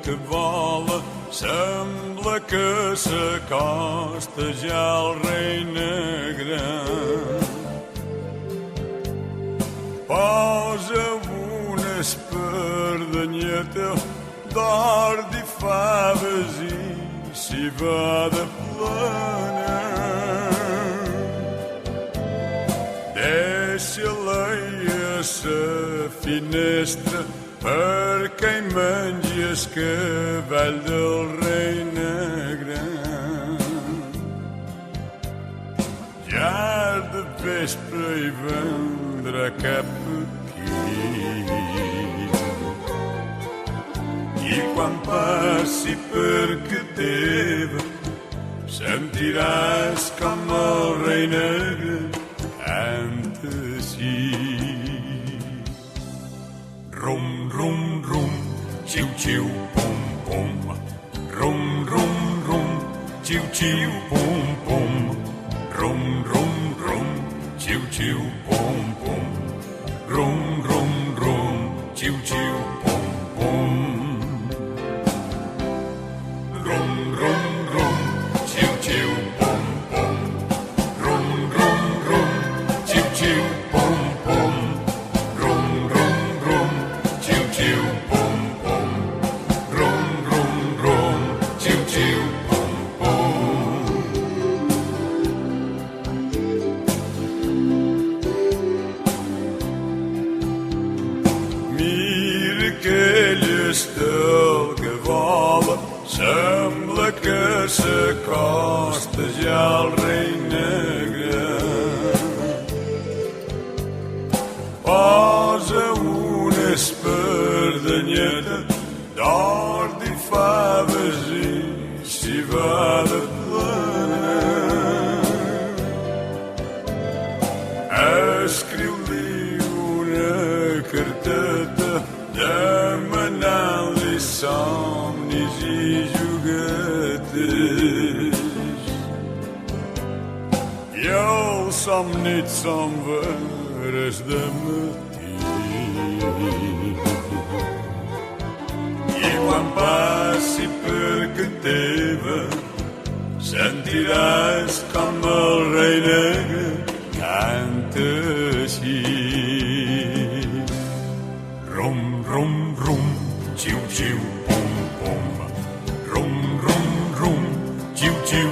que vola, sembla que s'acosta ja el rei negre. Posa una espardanyeta d'or i faves i s'hi va de plena. Deixa-la a sa finestra perquè hi mengi el cavall del rei negre. Ja de vespre hi vendrà cap aquí i quan passi per que teva sentiràs com el rei negre canta així. Rum, rum, rum, xiu, xiu, pum, pum. Rum, rum, rum, xiu, xiu, pum, pum. Rum, rum, rum, xiu, xiu, pum, pum. Rum, rum, rum, xiu, xiu, pum, pum. Rum, rum, rum, xiu, xiu, pum, pum. Rum, rum, rum, xiu, xiu, pum, pum. Rum, rum, rum, xiu, xiu, pum, pum. Rum, rum, rum, xiu, xiu, pum, pum. Mira aquell estel que vola, sembla que s'acosta ja el rei negre. Posa una espardanyeta d'or i faves i s'hi va de plena. Escriu-li una carteta demanant-li somnis i juguetes. I els somnits són veres de matí. I quan passi per que teva sentiràs com el rei negre canta així. Rum, rum, rum, xiu, xiu, pum, pum. Rum, rum, rum, xiu, xiu,